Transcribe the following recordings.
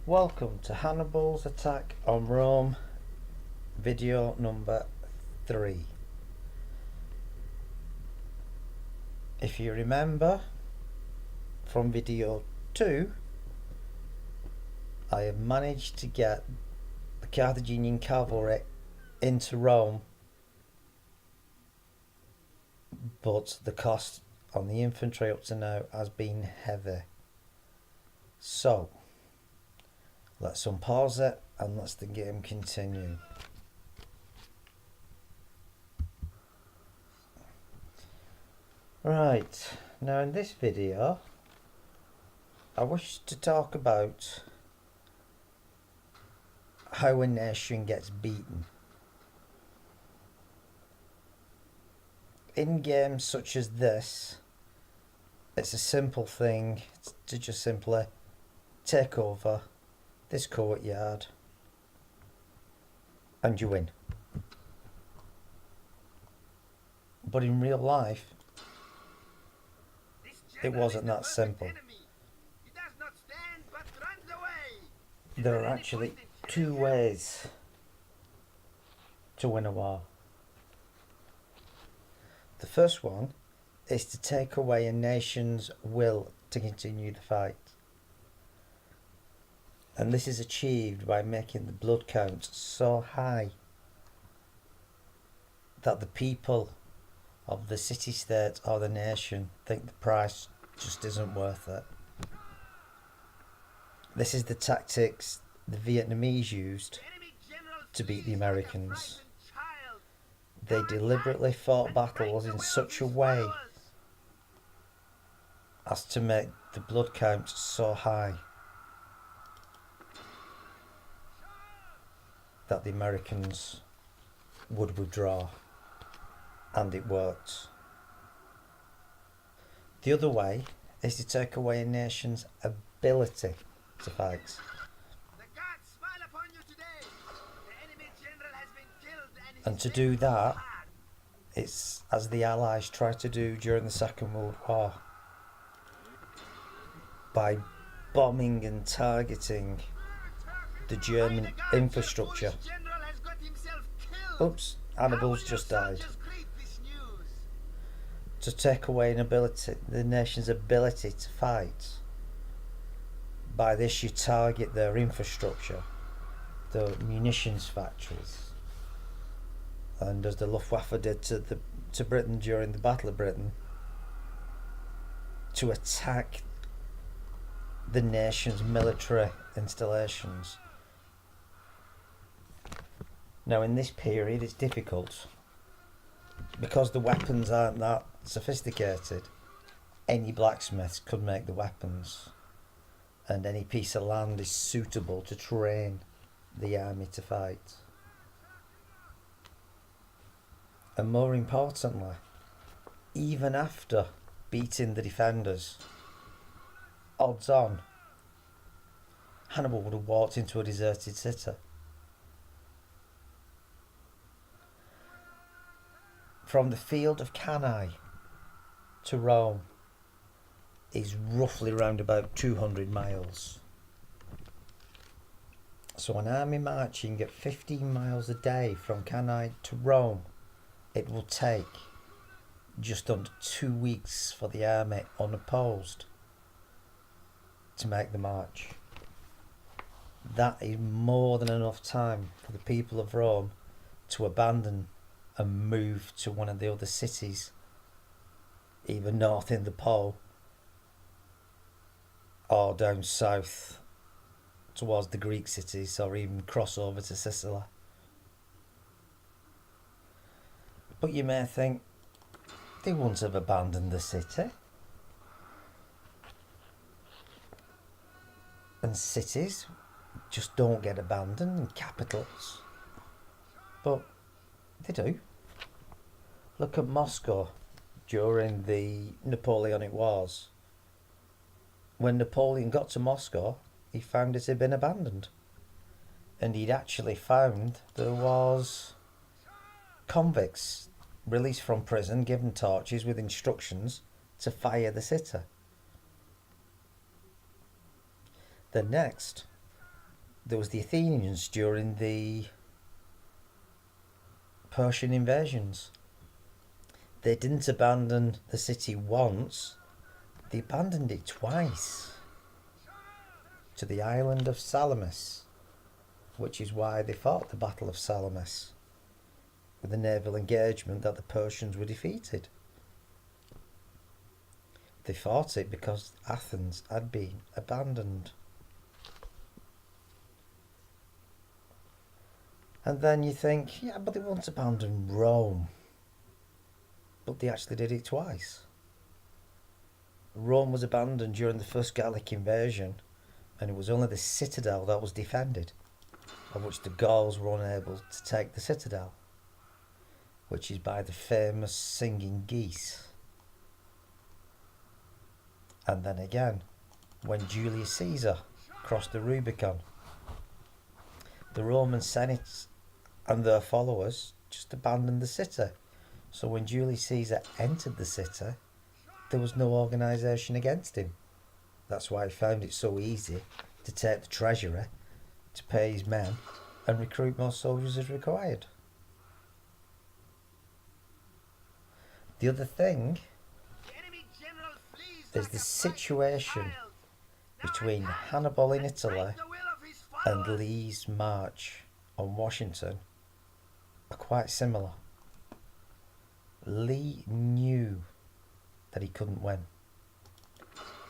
Welcome to Hannibal's attack on Rome, video number 3. If you remember from video 2, I have managed to get the Carthaginian cavalry into Rome, but the cost on the infantry up to now has been heavy. So let's unpause it and let's the game continue. Right, now in this video I wish to talk about how a nation gets beaten. In games such as this, it's a simple thing to just simply take over this courtyard and you win. But in real life, it wasn't that simple. There are actually two ways to win a war. The first one is to take away a nation's will to continue the fight. And this is achieved by making the blood count so high that the people of the city-state or the nation think the price just isn't worth it. This is the tactics the Vietnamese used to beat the Americans. They deliberately fought battles in such a way as to make the blood count so high that the Americans would withdraw, and it worked. The other way is to take away a nation's ability to fight. And to do that, it's as the Allies tried to do during the Second World War, by bombing and targeting the German infrastructure. Oops, Hannibal's just died. To take away the nation's ability to fight. By this you target their infrastructure, the munitions factories. And as the Luftwaffe did to Britain during the Battle of Britain, to attack the nation's military installations. Now in this period it's difficult because the weapons aren't that sophisticated. Any blacksmiths could make the weapons, and any piece of land is suitable to train the army to fight. And more importantly, even after beating the defenders, odds on, Hannibal would have walked into a deserted city. From the field of Cannae to Rome is roughly around about 200 miles. So an army marching at 15 miles a day from Cannae to Rome, it will take just under 2 weeks for the army unopposed to make the march. That is more than enough time for the people of Rome to abandon and move to one of the other cities, either north in the Pole or down south towards the Greek cities, or even cross over to Sicily. But you may think, they wouldn't have abandoned the city. And cities just don't get abandoned, and capitals. But they do. Look at Moscow during the Napoleonic Wars. When Napoleon got to Moscow, he found it had been abandoned. And he'd actually found there was convicts released from prison, given torches with instructions to fire the city. Then next, there was the Athenians during the Persian invasions. They didn't abandon the city once, they abandoned it twice to the island of Salamis, which is why they fought the Battle of Salamis, with a naval engagement that the Persians were defeated. They fought it because Athens had been abandoned. And then you think, yeah, but they won't abandon Rome. But they actually did it twice. Rome was abandoned during the first Gallic invasion, and it was only the citadel that was defended, of which the Gauls were unable to take the citadel, which is by the famous singing geese. And then again, when Julius Caesar crossed the Rubicon, the Roman Senate and their followers just abandoned the city. So when Julius Caesar entered the city, there was no organisation against him. That's why he found it so easy to take the treasury, to pay his men, and recruit more soldiers as required. The other thing is the situation between Hannibal in Italy and Lee's march on Washington are quite similar. Lee knew that he couldn't win.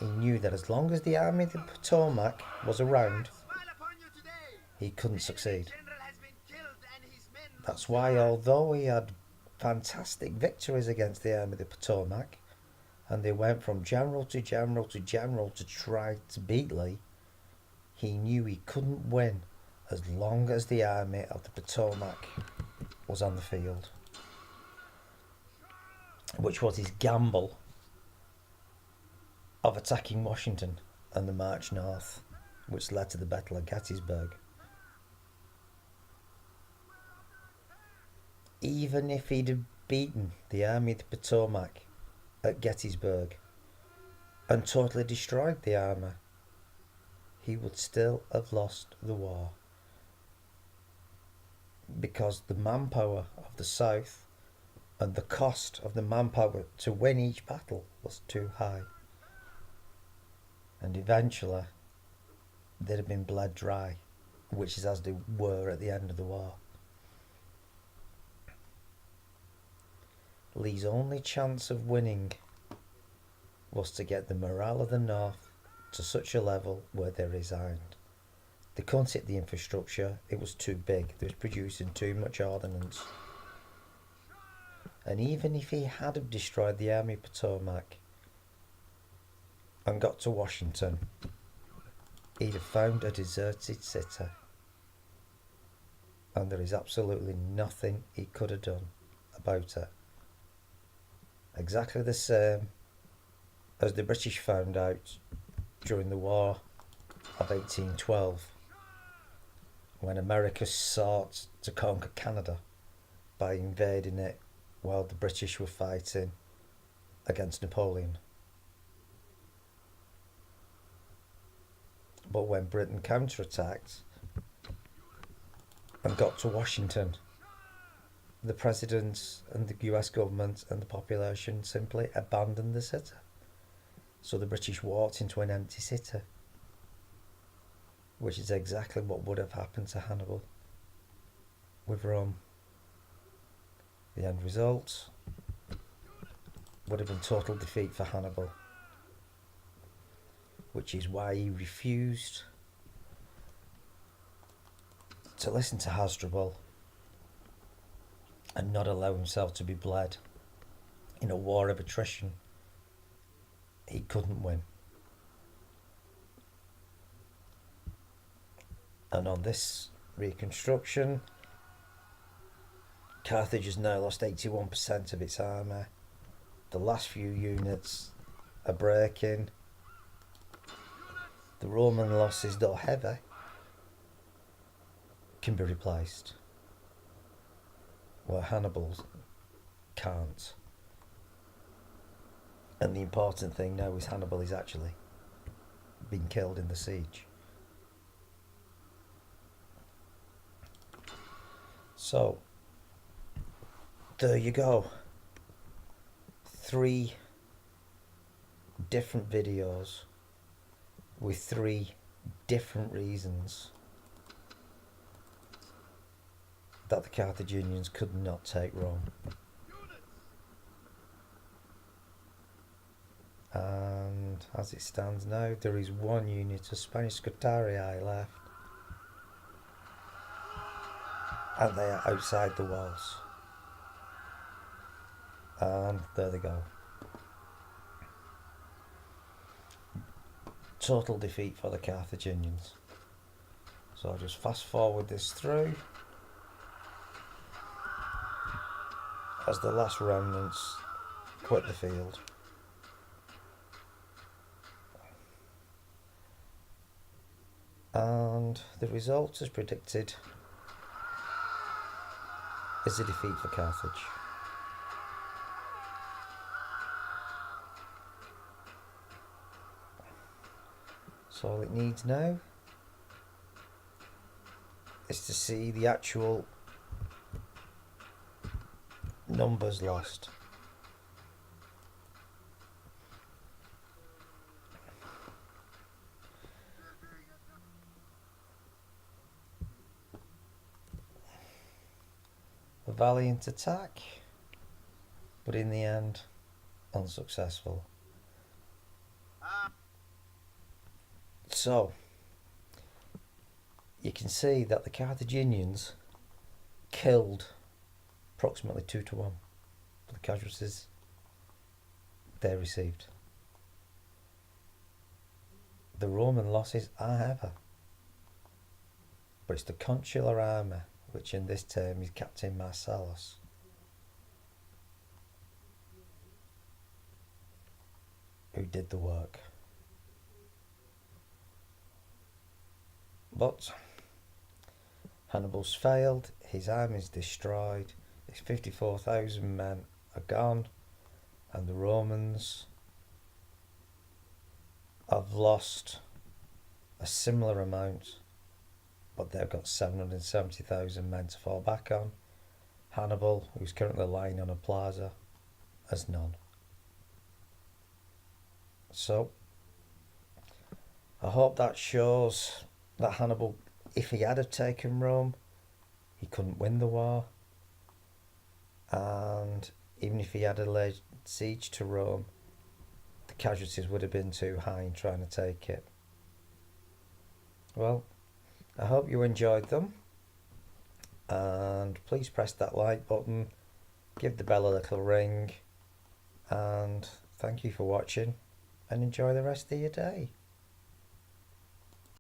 He knew that as long as the Army of the Potomac was around, he couldn't succeed. That's why, although he had fantastic victories against the Army of the Potomac, and they went from general to general to general to try to beat Lee, he knew he couldn't win as long as the Army of the Potomac was on the field, which was his gamble of attacking Washington and the march north, which led to the Battle of Gettysburg. Even if he'd have beaten the Army of the Potomac at Gettysburg and totally destroyed the army, he would still have lost the war, because the manpower of the South and the cost of the manpower to win each battle was too high. And eventually they'd have been bled dry, which is as they were at the end of the war. Lee's only chance of winning was to get the morale of the North to such a level where they resigned. They couldn't hit the infrastructure, it was too big, they was producing too much ordnance. And even if he had have destroyed the Army of Potomac and got to Washington, he'd have found a deserted city. And there is absolutely nothing he could have done about it. Exactly the same as the British found out during the War of 1812, when America sought to conquer Canada by invading it while the British were fighting against Napoleon. But when Britain counterattacked and got to Washington, the president and the US government and the population simply abandoned the city. So the British walked into an empty city, which is exactly what would have happened to Hannibal with Rome. The end result would have been total defeat for Hannibal, which is why he refused to listen to Hasdrubal and not allow himself to be bled in a war of attrition he couldn't win. And on this reconstruction, Carthage has now lost 81% of its army. The last few units are breaking. The Roman losses, though heavy, can be replaced, where Hannibal can't. And the important thing now is Hannibal is actually being killed in the siege. So, there you go. 3 different videos with 3 different reasons that the Carthaginians could not take Rome. And as it stands now, there is 1 unit of Spanish Scutarii left, and they are outside the walls. And there they go. Total defeat for the Carthaginians. So I'll just fast forward this through as the last remnants quit the field. And the result, as predicted, is a defeat for Carthage. So all it needs now is to see the actual numbers lost. A valiant attack, but in the end, unsuccessful. So, you can see that the Carthaginians killed approximately 2-1 for the casualties they received. The Roman losses are heavy, but it's the consular army, which in this term is Captain Marcellus, who did the work. But Hannibal's failed, his army is destroyed, his 54,000 men are gone, and the Romans have lost a similar amount, but they've got 770,000 men to fall back on. Hannibal, who's currently lying on a plaza, has none. So, I hope that shows that Hannibal, if he had have taken Rome, he couldn't win the war. And even if he had laid siege to Rome, the casualties would have been too high in trying to take it. Well, I hope you enjoyed them, and please press that like button, give the bell a little ring, and thank you for watching, and enjoy the rest of your day.